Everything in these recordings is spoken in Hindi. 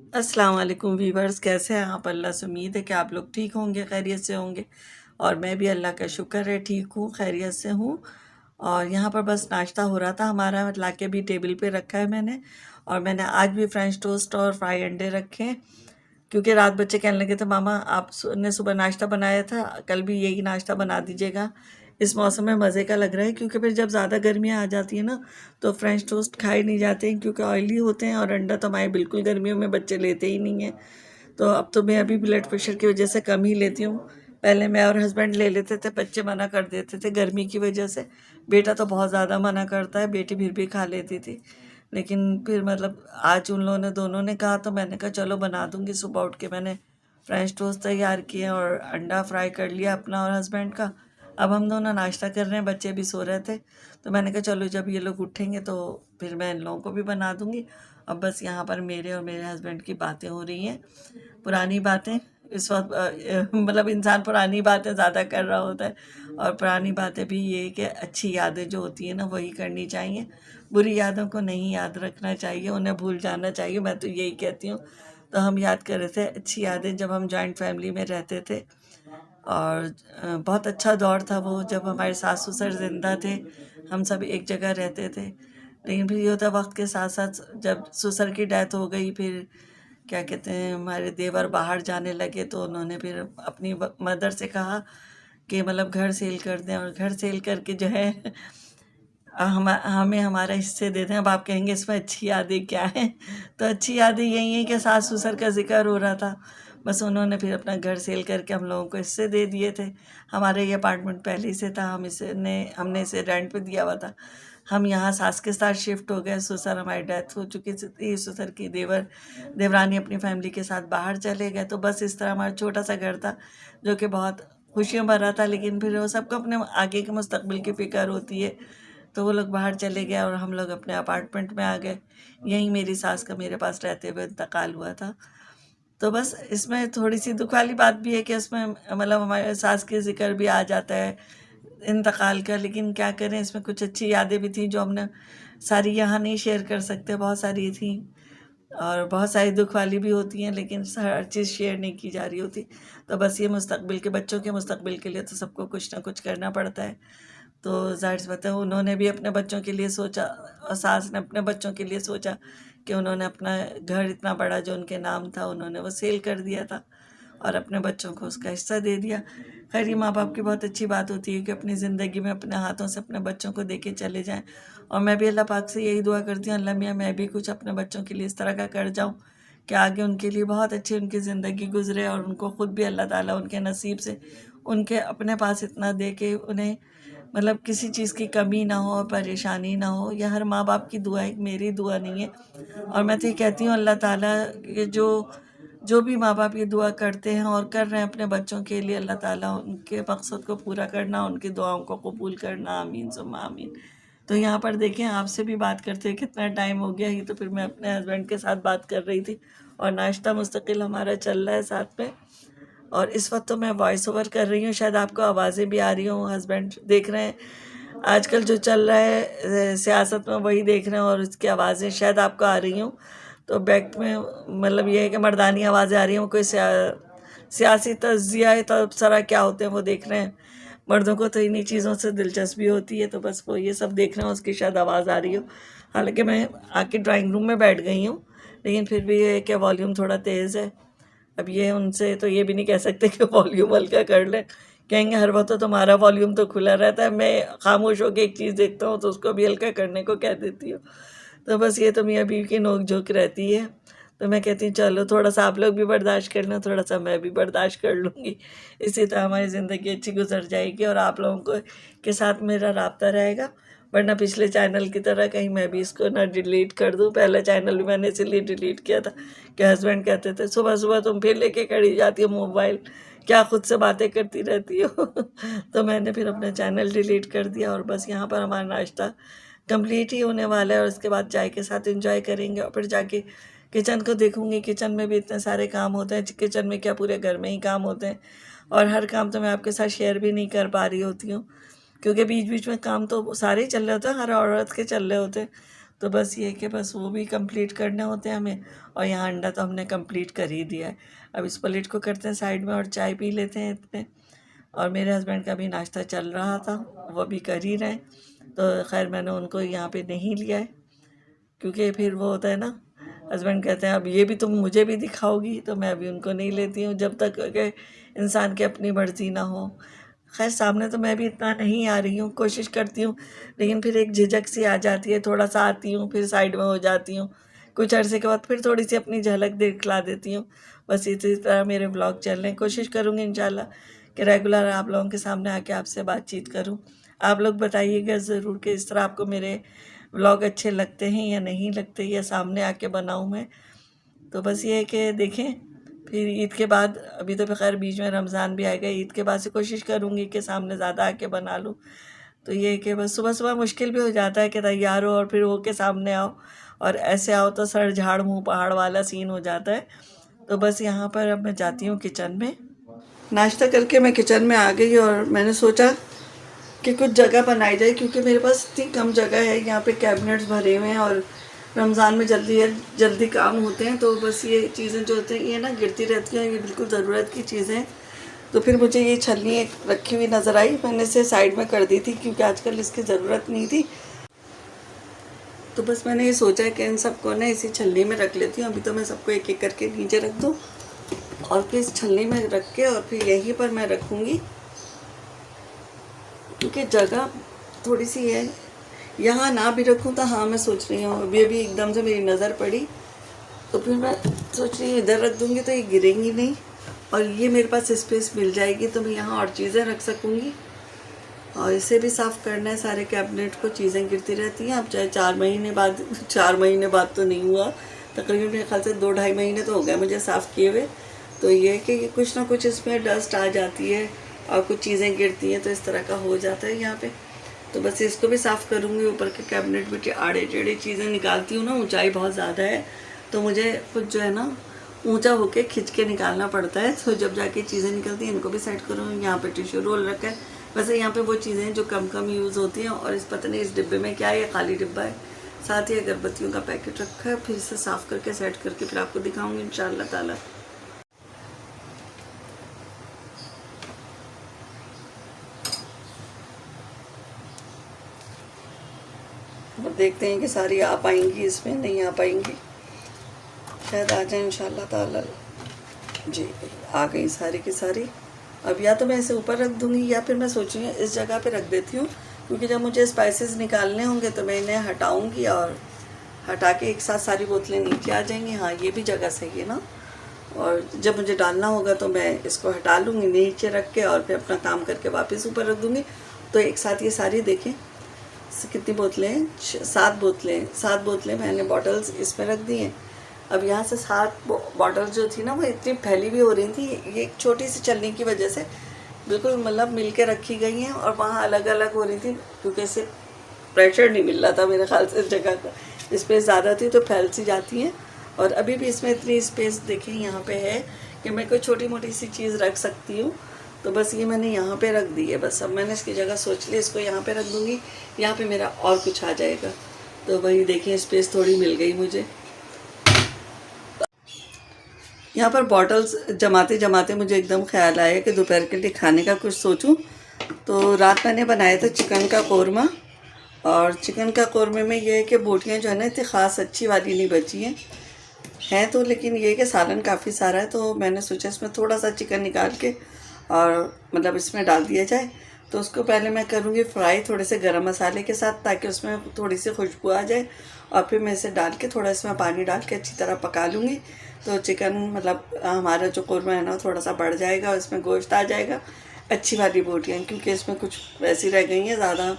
अस्सलाम वालेकुम वीवर्स, कैसे हैं आप? अल्लाह से उम्मीद है कि आप लोग ठीक होंगे, खैरियत से होंगे। और मैं भी अल्लाह का शुक्र है ठीक हूँ, खैरियत से हूँ। और यहाँ पर बस नाश्ता हो रहा था हमारा, लाके भी टेबल पे रखा है मैंने। और मैंने आज भी फ्रेंच टोस्ट और फ्राई अंडे रखे हैं, क्योंकि रात बच्चे कहने लगे थे मामा आपने सुबह नाश्ता बनाया था, कल भी यही नाश्ता बना दीजिएगा। इस मौसम में मज़े का लग रहा है, क्योंकि फिर जब ज़्यादा गर्मियाँ आ जाती हैं ना, तो फ्रेंच टोस्ट खाए नहीं जाते हैं, क्योंकि ऑयली होते हैं। और अंडा तो हमारे बिल्कुल गर्मियों में बच्चे लेते ही नहीं हैं। तो अब तो मैं अभी ब्लड प्रेशर की वजह से कम ही लेती हूँ। पहले मैं और हस्बैंड ले लेते थे, बच्चे मना कर देते थे गर्मी की वजह से। बेटा तो बहुत ज़्यादा मना करता है, बेटी फिर भी खा लेती थी। लेकिन फिर मतलब आज उन लोगों ने दोनों ने कहा, तो मैंने कहा चलो बना दूंगी। सुबह उठ के मैंने फ्रेंच टोस्ट तैयार किए और अंडा फ्राई कर लिया अपना और हस्बैंड का। अब हम दोनों नाश्ता कर रहे हैं, बच्चे भी सो रहे थे। तो मैंने कहा चलो जब ये लोग उठेंगे तो फिर मैं इन लोगों को भी बना दूंगी। अब बस यहाँ पर मेरे और मेरे हस्बैंड की बातें हो रही हैं, पुरानी बातें। इस वक्त मतलब इंसान पुरानी बातें ज़्यादा कर रहा होता है। और पुरानी बातें भी ये कि अच्छी यादें जो होती हैं ना, वही करनी चाहिए। बुरी यादों को नहीं याद रखना चाहिए, उन्हें भूल जाना चाहिए, मैं तो यही कहती हूँ। तो हम याद कर रहे थे अच्छी यादें, जब हम जॉइंट फैमिली में रहते थे। और बहुत अच्छा दौर था वो, जब हमारे सास ससुर ज़िंदा थे, हम सब एक जगह रहते थे। लेकिन फिर ये होता वक्त के साथ साथ, जब ससुर की डेथ हो गई, फिर क्या कहते हैं, हमारे देवर बाहर जाने लगे, तो उन्होंने फिर अपनी मदर से कहा कि मतलब घर सेल कर दें, और घर सेल करके जो है हमें हमारा हिस्से दे दें। अब आप कहेंगे इसमें अच्छी यादें क्या हैं? तो अच्छी यादें यही हैं कि सास ससुर का जिक्र हो रहा था, बस उन्होंने फिर अपना घर सेल करके हम लोगों को हिस्से दे दिए थे। हमारे ये अपार्टमेंट पहले से था, हमने इसे रेंट पे दिया हुआ था। हम यहाँ सास के साथ शिफ्ट हो गए, ससुर हमारी डेथ हो चुकी थी, ससुर की देवरानी अपनी फैमिली के साथ बाहर चले गए। तो बस इस तरह हमारा छोटा सा घर था, जो कि बहुत खुशियों भरा था। लेकिन फिर वो सबको अपने आगे के मुस्तकबिल की फ़िक्र होती है, तो वो लोग बाहर चले गए और हम लोग अपने अपार्टमेंट में आ गए। यहीं मेरी सास का मेरे पास रहते हुए इंतकाल हुआ था। तो बस इसमें थोड़ी सी दुख वाली बात भी है कि इसमें मतलब हमारे सास के जिक्र भी आ जाता है इंतकाल का। लेकिन क्या करें, इसमें कुछ अच्छी यादें भी थी जो हमने सारी यहाँ नहीं शेयर कर सकते, बहुत सारी थी। और बहुत सारी दुख वाली भी होती हैं, लेकिन हर चीज़ शेयर नहीं की जा रही होती। तो बस ये मुस्तकबिल के बच्चों के मुस्तकबिल के लिए तो सबको कुछ ना कुछ करना पड़ता है। तो ज़ाहिर-सी बात है, उन्होंने भी अपने बच्चों के लिए सोचा, और सास ने अपने बच्चों के लिए सोचा कि उन्होंने अपना घर इतना बड़ा जो उनके नाम था, उन्होंने वो सेल कर दिया था और अपने बच्चों को उसका हिस्सा दे दिया। खैर, ये माँ बाप की बहुत अच्छी बात होती है कि अपनी ज़िंदगी में अपने हाथों से अपने बच्चों को दे के चले जाएँ। और मैं भी अल्लाह पाक से यही दुआ करती हूँ, अल्लाह मियाँ मैं भी कुछ अपने बच्चों के लिए इस तरह का कर जाऊँ कि आगे उनके लिए बहुत अच्छी उनकी ज़िंदगी गुजरे, और उनको खुद भी अल्लाह ताला उनके नसीब से उनके अपने पास इतना दे के उन्हें मतलब किसी चीज़ की कमी ना हो और परेशानी ना हो। यह हर माँ बाप की दुआ है, मेरी दुआ नहीं है। और मैं तो ये कहती हूँ अल्लाह ताला, ये जो जो भी माँ बाप ये दुआ करते हैं और कर रहे हैं अपने बच्चों के लिए, अल्लाह ताला उनके मकसद को पूरा करना, उनकी दुआओं को कबूल करना, आमीन सुम्मा आमीन। तो यहाँ पर देखें, आपसे भी बात करते हैं कितना टाइम हो गया ही, तो फिर मैं अपने हस्बैंड के साथ बात कर रही थी और नाश्ता मुस्तकिल हमारा चल रहा है साथ में। और इस वक्त तो मैं वॉइस ओवर कर रही हूँ, शायद आपको आवाज़ें भी आ रही हों। हस्बैंड देख रहे हैं आजकल जो चल रहा है सियासत में, वही देख रहे हैं और उसकी आवाज़ें शायद आपको आ रही हों। तो बैक में मतलब ये है कि मर्दानी आवाज़ें आ रही हों, कोई सियासी तज्जिया तबसरा क्या होते हैं वो देख रहे हैं। मर्दों को तो इन्हीं चीज़ों से दिलचस्पी होती है, तो बस वो ये सब देख रहे हैं, उसकी शायद आवाज़ आ रही हो। हालांकि मैं आके ड्राइंग रूम में बैठ गई हूँ, लेकिन फिर भी ये है कि वॉल्यूम थोड़ा तेज़ है। अब ये उनसे तो ये भी नहीं कह सकते कि वॉल्यूम हल्का कर लें, कहेंगे हर वक्त तो तुम्हारा वॉल्यूम तो खुला रहता है, मैं खामोश होकर एक चीज़ देखता हूँ तो उसको भी हल्का करने को कह देती हूँ। तो बस ये तो मियाँ बीवी की नोक झोंक रहती है। तो मैं कहती हूँ चलो थोड़ा सा आप लोग भी बर्दाश्त कर लें, थोड़ा सा मैं भी बर्दाश्त कर लूँगी, इसी तरह हमारी ज़िंदगी अच्छी गुजर जाएगी और आप लोगों को के साथ मेरा राब्ता रहेगा। वरना पिछले चैनल की तरह कहीं मैं भी इसको ना डिलीट कर दूँ। पहला चैनल भी मैंने इसीलिए डिलीट किया था कि हस्बैंड कहते थे सुबह सुबह तुम फिर लेके खड़ी जाती हो मोबाइल, क्या खुद से बातें करती रहती हो। तो मैंने फिर अपना चैनल डिलीट कर दिया और बस यहाँ पर हमारा नाश्ता कंप्लीट ही होने वाला है और उसके बाद चाय के साथ एंजॉय करेंगे और फिर जाके किचन को देखूंगी। किचन में भी इतने सारे काम होते हैं, किचन में क्या पूरे घर में ही काम होते हैं, और हर काम तो मैं आपके साथ शेयर भी नहीं कर पा रही होती हूँ, क्योंकि बीच बीच में काम तो सारे ही चल रहे होते हैं, हर औरत के चल रहे होते हैं। तो बस ये कि बस वो भी कंप्लीट करने होते हैं हमें। और यहाँ अंडा तो हमने कंप्लीट कर ही दिया है। अब इस प्लेट को करते हैं साइड में और चाय पी लेते हैं इतने। और मेरे हस्बैंड का भी नाश्ता चल रहा था, वो भी कर ही रहे। तो खैर मैंने उनको यहाँ पे नहीं लिया है, क्योंकि फिर वो होता है ना, हस्बैंड कहते हैं अब ये भी तुम मुझे भी दिखाओगी, तो मैं अभी उनको नहीं लेती हूँ जब तक कि इंसान की अपनी मर्ज़ी ना हो। खैर सामने तो मैं भी इतना नहीं आ रही हूँ, कोशिश करती हूँ, लेकिन फिर एक झिझक सी आ जाती है, थोड़ा सा आती हूँ फिर साइड में हो जाती हूँ। कुछ अरसे के बाद फिर थोड़ी सी अपनी झलक दिखला देती हूँ। बस इसी तरह मेरे ब्लॉग चल रहे हैं। कोशिश करूँगी इंशाल्लाह कि रेगुलर आप लोगों के सामने आके आपसे बातचीत करूँ। आप लोग बताइएगा ज़रूर कि इस तरह आपको मेरे व्लॉग अच्छे लगते हैं या नहीं लगते, या सामने आके बनाऊँ मैं। तो बस ये है कि देखें, फिर ईद के बाद, अभी तो खैर बीच में रमज़ान भी आएगा, ईद के बाद से कोशिश करूँगी कि सामने ज़्यादा आके बना लूँ। तो ये है कि बस सुबह सुबह मुश्किल भी हो जाता है कि तैयार हो और फिर हो के सामने आओ, और ऐसे आओ तो सर झाड़ मुँह पहाड़ वाला सीन हो जाता है। तो बस यहाँ पर अब मैं जाती हूँ किचन में। नाश्ता करके मैं किचन में आ गई और मैंने सोचा कि कुछ जगह बनाई जाए, क्योंकि मेरे पास इतनी कम जगह है। यहाँ पे कैबिनेट्स भरे हुए हैं और रमज़ान में जल्दी काम होते हैं, तो बस ये चीज़ें जो होती हैं ये ना गिरती रहती हैं, ये बिल्कुल ज़रूरत की चीज़ें हैं। तो फिर मुझे ये छलनी एक रखी हुई नज़र आई, मैंने इसे साइड में कर दी थी क्योंकि आजकल इसकी ज़रूरत नहीं थी। तो बस मैंने ये सोचा कि इन सबको ना इसी छलनी में रख लेती हूँ। अभी तो मैं सबको एक एक करके नीचे रख दूँ और फिर इस छलनी में रख के और फिर यहीं पर मैं रखूँगी, क्योंकि जगह थोड़ी सी है। यहाँ ना भी रखूँ तो हाँ, मैं सोच रही हूँ अभी एकदम से मेरी नज़र पड़ी, तो फिर मैं सोच रही हूँ इधर रख दूँगी तो ये गिरेंगी नहीं, और ये मेरे पास स्पेस मिल जाएगी तो मैं यहाँ और चीज़ें रख सकूँगी। और इसे भी साफ़ करना है, सारे कैबिनेट को चीज़ें गिरती रहती हैं। अब चाहे 4 महीने बाद तो नहीं हुआ, तकरीबन मेरे ख्याल से 2-2.5 महीने तो हो गए मुझे साफ़ किए हुए। तो ये है कि कुछ ना कुछ इसमें डस्ट आ जाती है और कुछ चीज़ें गिरती हैं, तो इस तरह का हो जाता है यहाँ पे। तो बस इसको भी साफ़ करूँगी। ऊपर के कैबिनेट में आड़े टेढ़े चीज़ें निकालती हूँ ना, ऊंचाई बहुत ज़्यादा है तो मुझे कुछ जो है ना ऊंचा होके खिंच के निकालना पड़ता है। तो जब जाके चीज़ें निकलती हैं, इनको भी सेट करूँ। यहाँ पे टिश्यू रोल रखा है, वैसे यहाँ पे वो चीज़ें जो कम यूज़ होती हैं। और इस पता नहीं इस डिब्बे में क्या है, ये खाली डिब्बा है, साथ ही अगरबत्तियों का पैकेट रखा है। फिर इसे साफ़ करके सेट करके फिर आपको दिखाऊँगी इंशाअल्लाह ताला। और देखते हैं कि सारी आ पाएंगी, इसमें नहीं आ पाएंगी, शायद आ जाए इंशाल्लाह ताला। जी आ गई सारी की सारी। अब या तो मैं इसे ऊपर रख दूँगी या फिर मैं सोच रही हूँ इस जगह पे रख देती हूँ, क्योंकि जब मुझे स्पाइसेस निकालने होंगे तो मैं इन्हें हटाऊँगी और हटा के एक साथ सारी बोतलें नीचे आ जाएंगी। हाँ ये भी जगह सही है ना। और जब मुझे डालना होगा तो मैं इसको हटा लूँगी नीचे रख के और फिर अपना काम करके वापस ऊपर रख दूँगी। तो एक साथ ये सारी देखें कितनी बोतलें हैं, 7 बोतलें मैंने बॉटल्स इसमें रख दी हैं। अब यहाँ से 7 बॉटल्स जो थी ना वो इतनी फैली भी हो रही थी, ये एक छोटी सी चलने की वजह से बिल्कुल मतलब मिल के रखी गई हैं और वहाँ अलग अलग हो रही थी, क्योंकि इससे प्रेशर नहीं मिल रहा था मेरे ख्याल से। इस जगह का स्पेस ज़्यादा थी तो फैल सी जाती हैं। और अभी भी इसमें इतनी स्पेस देखें यहाँ पे है कि मैं कोई छोटी मोटी सी चीज़ रख सकती हूँ। तो बस ये मैंने यहाँ पे रख दी है। बस अब मैंने इसकी जगह सोच ली, इसको यहाँ पे रख दूँगी, यहाँ पे मेरा और कुछ आ जाएगा। तो वही देखिए स्पेस थोड़ी मिल गई मुझे। यहाँ पर बॉटल्स जमाते जमाते मुझे एकदम ख्याल आया कि दोपहर के लिए खाने का कुछ सोचूं। तो रात मैंने बनाया था चिकन का कौरमा, और चिकन का कौरमे में ये है कि बोटियाँ जो है ना इतनी ख़ास अच्छी वाली नहीं बची हैं तो, लेकिन ये है कि सालन काफ़ी सारा है, तो मैंने सोचा इसमें थोड़ा सा चिकन निकाल के और मतलब इसमें डाल दिया जाए। तो उसको पहले मैं करूँगी फ्राई थोड़े से गरम मसाले के साथ, ताकि उसमें थोड़ी सी खुशबू आ जाए। और फिर मैं इसे डाल के थोड़ा इसमें पानी डाल के अच्छी तरह पका लूँगी। तो चिकन मतलब हमारा जो कौरमा है ना थोड़ा सा बढ़ जाएगा और इसमें गोश्त आ जाएगा। अच्छी वाली बोटियाँ, क्योंकि इसमें कुछ वैसी रह गई हैं, ज़्यादा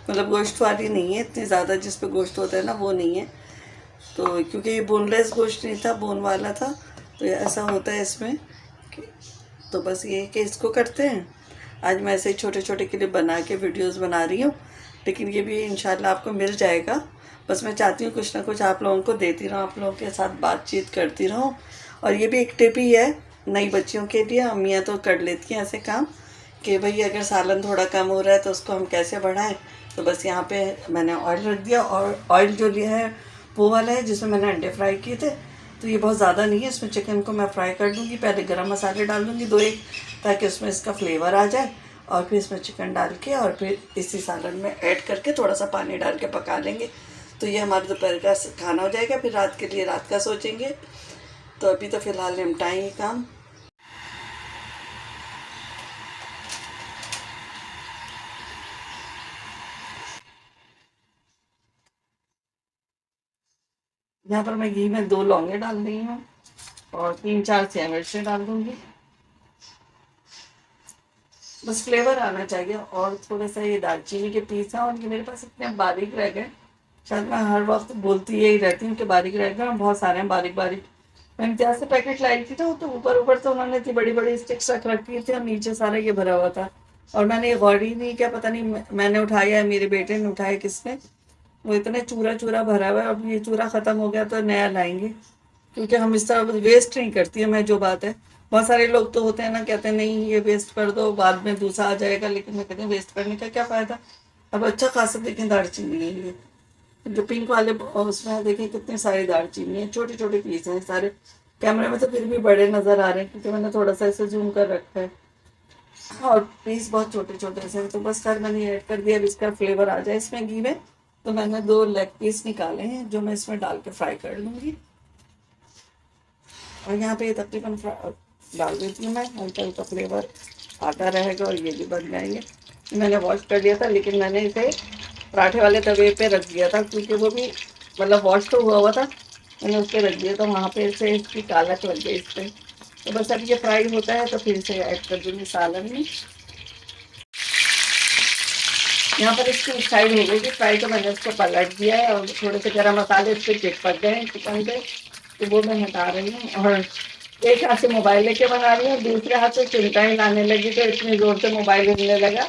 मतलब गोश्त वाली नहीं है इतनी ज़्यादा, जिस पे गोश्त होता है ना वो नहीं है। तो क्योंकि ये बोनलेस गोश्त नहीं था, बोन वाला था, तो ऐसा होता है इसमें। तो बस ये कि इसको करते हैं। आज मैं ऐसे ही छोटे छोटे के लिए बना के वीडियोस बना रही हूँ, लेकिन ये भी इंशाल्लाह आपको मिल जाएगा। बस मैं चाहती हूँ कुछ ना कुछ आप लोगों को देती रहूँ, आप लोगों के साथ बातचीत करती रहूँ। और ये भी एक टिप ही है नई बच्चियों के लिए। अम्मियाँ तो कर लेती हैं ऐसे काम कि भाई अगर सालन थोड़ा कम हो रहा है तो उसको हम कैसे बढ़ाएं, तो बस यहाँ पे मैंने ऑयल रख दिया, और ऑयल जो लिया है वो वाला है जिसमें मैंने अंडे फ्राई किए थे। तो ये बहुत ज़्यादा नहीं है, इसमें चिकन को मैं फ्राई कर दूँगी। पहले गरम मसाले डाल दूँगी 2-1, ताकि उसमें इसका फ्लेवर आ जाए, और फिर इसमें चिकन डाल के और फिर इसी सालन में ऐड करके थोड़ा सा पानी डाल के पका लेंगे। तो ये हमारे दोपहर का खाना हो जाएगा। फिर रात के लिए रात का सोचेंगे। तो अभी तो फ़िलहाल निपटाएंगे काम। यहाँ पर मैं घी में 2 लौंगे डाल रही हूँ और 3-4 सेव मिर्चें डाल दूँगी। बस फ्लेवर आना चाहिए। और थोड़ा सा ये दालचीनी के पीस हैं, और ये मेरे पास इतने बारीक रह गए। शायद मैं हर वक्त बोलती यही रहती हूँ कि बारीक रह गए, और बहुत सारे हैं बारीक बारीक। मैं इम्तियाज से पैकेट लाई थी ना, तो ऊपर ऊपर तो उन्होंने इतनी बड़ी बड़ी स्टिक्स रख रखी थी, और नीचे सारा ये भरा हुआ था। और मैंने ये गौर ही नहीं किया, पता नहीं मैंने उठाया या मेरे बेटे ने उठाया, किसने। वो इतने चूरा चूरा भरा हुआ है। अब ये चूरा ख़त्म हो गया तो नया लाएंगे, क्योंकि हम इस तरह वेस्ट नहीं करती है मैं, जो बात है। बहुत सारे लोग तो होते हैं ना, कहते हैं नहीं ये वेस्ट कर दो, बाद में दूसरा आ जाएगा, लेकिन मैं कहती हूँ वेस्ट करने का क्या फ़ायदा। अब अच्छा खासा देखें दालचीनी है ये, जो पिंक वाले उसमें देखिए कितनी सारी दालचीनी है, छोटे छोटे पीस हैं सारे। कैमरे में तो फिर भी बड़े नज़र आ रहे हैं, क्योंकि मैंने थोड़ा सा इसे जूम कर रखा है, और पीस बहुत छोटे छोटे से हैं। तो बस कर मैंने ऐड कर दिया। अब इसका फ्लेवर आ जाए इसमें घी में, तो मैंने 2 लेग पीस निकाले हैं, जो मैं इसमें डाल के फ्राई कर लूँगी। और यहाँ पे तकरीबन डाल देती हूँ मैं, हल्का हल्का फ्लेवर आता रहेगा, और ये भी बन जाएंगे। मैंने वॉश कर दिया था, लेकिन मैंने इसे पराठे वाले तवे पे रख दिया था, क्योंकि वो भी मतलब वॉश तो हुआ हुआ था। मैंने उस पर रख दिया था, वहाँ पे से इसकी कालक लग गई इस पर। तो बस अब ये फ्राई होता है तो फिर इसे ऐड कर दूँगी सालन में। यहाँ पर इसकी साइड हो गई थी फ्राई, तो मैंने उसको पलट दिया है, और थोड़े से गरम मसाले इस पर चिपक गए हैं चिकन पे, तो वो मैं हटा रही हूँ। और एक हाथ से मोबाइल लेके बना रही हूँ, दूसरे हाथ से चिमटा ही लाने लगी, तो इतनी ज़ोर से मोबाइल हिलने लगा,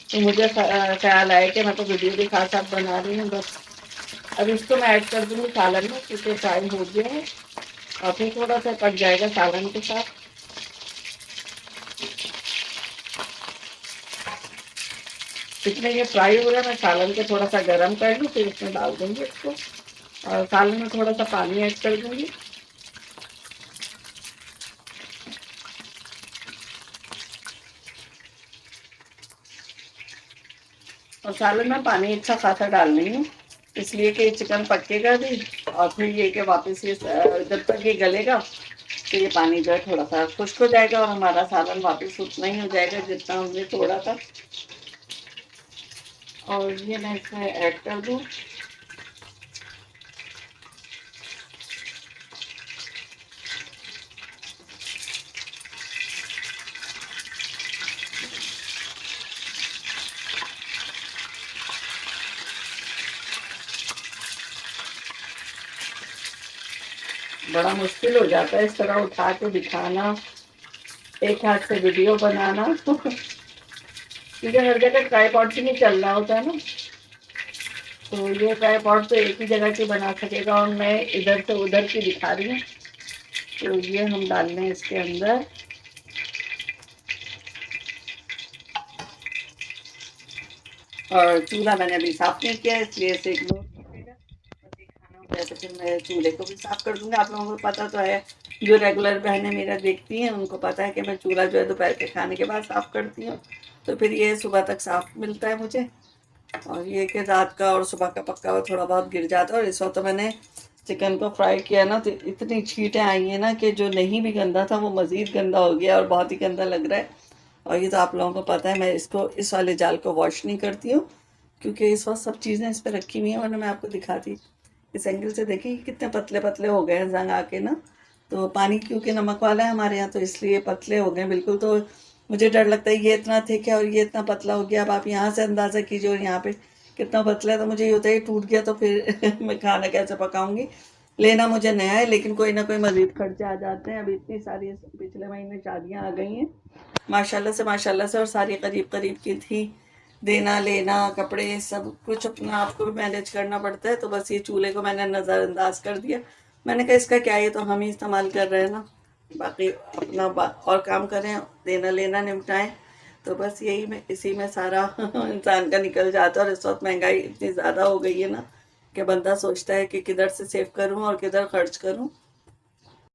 तो मुझे ख्याल आया कि मैं तो वीडियो के साथ साथ बना रही हूँ। बस अब इसको मैं ऐड कर दूँगी सालन में, क्योंकि फ्राई हो गया है, और फिर थोड़ा सा पक जाएगा सालन के साथ। जितने ये फ्राई हो रहा है, मैं सालन के थोड़ा सा गर्म कर लूँ, फिर इसमें डाल दूँगी इसको, और सालन में थोड़ा सा पानी ऐड कर दूँगी। और सालन में पानी अच्छा खासा डाल रही हूँ, इसलिए कि चिकन पकेगा भी, और फिर ये कि वापस ये जब तक ये गलेगा तो ये पानी जो है थोड़ा सा खुश्क हो जाएगा, और हमारा सालन वापस उतना ही हो जाएगा जितना हमने तोड़ा था। और ये मैं इसमें ऐड कर दूँ। बड़ा मुश्किल हो जाता है इस तरह उठा के दिखाना, एक हाथ से वीडियो बनाना क्योंकि हर जगह ट्राईपॉड से नहीं चल रहा होता है ना, तो ये ट्राईपॉड तो एक ही जगह की बना सकेगा, और मैं इधर से उधर की दिखा रही हूँ। तो ये हम डाल रहे हैं इसके अंदर, और चूल्हा मैंने अभी साफ नहीं किया, इसलिए इसे इग्नोर कीजिएगा। बस ये खाना हो जाए तो फिर मैं चूल्हे को भी साफ कर दूँगी। आप लोगों को पता तो है, जो रेगुलर बहनें मेरा देखती हैं उनको पता है कि मैं चूल्हा जो है दोपहर के खाने के बाद साफ़ करती हूँ, तो फिर ये सुबह तक साफ़ मिलता है मुझे। और ये कि रात का और सुबह का पक्का हुआ थोड़ा बहुत गिर जाता है। और इस वक्त तो मैंने चिकन को फ्राई किया ना, तो इतनी छींटें आई हैं ना, कि जो नहीं भी गंदा था वो मज़ीद गंदा हो गया, और बहुत ही गंदा लग रहा है। और ये तो आप लोगों को पता है, मैं इसको इस वाले जाल को वॉश नहीं करती हूँ, क्योंकि इस वक्त सब चीज़ें इस पर रखी हुई हैं, वरना मैं आपको दिखाती। इस एंगल से देखिए कितने पतले पतले हो गए हैं जंग आके ना। तो पानी क्योंकि नमक वाला है हमारे यहाँ, तो इसलिए पतले हो गए बिल्कुल। तो मुझे डर लगता है ये इतना थिक है और ये इतना पतला हो गया। अब आप यहाँ से अंदाज़ा कीजिए, और यहाँ पे कितना पतला है। तो मुझे ये होता है टूट गया तो फिर मैं खाना कैसे पकाऊंगी। लेना मुझे नया है, लेकिन कोई ना कोई मज़ीद खर्चे आ जाते हैं। अभी इतनी सारी पिछले महीने शादियाँ आ गई हैं माशाल्लाह से, और सारी करीब करीब की थी। देना लेना कपड़े सब कुछ अपना आपको भी मैनेज करना पड़ता है। तो बस ये चूल्हे को मैंने नज़रअंदाज कर दिया। मैंने कहा इसका क्या, ये तो हम ही इस्तेमाल कर रहे हैं ना, बाकी अपना और काम करें, देना लेना निपटाएं। तो बस यही में इसी में सारा इंसान का निकल जाता है। और इस वक्त महंगाई इतनी ज़्यादा हो गई है ना कि बंदा सोचता है कि किधर से सेव करूं और किधर खर्च करूं।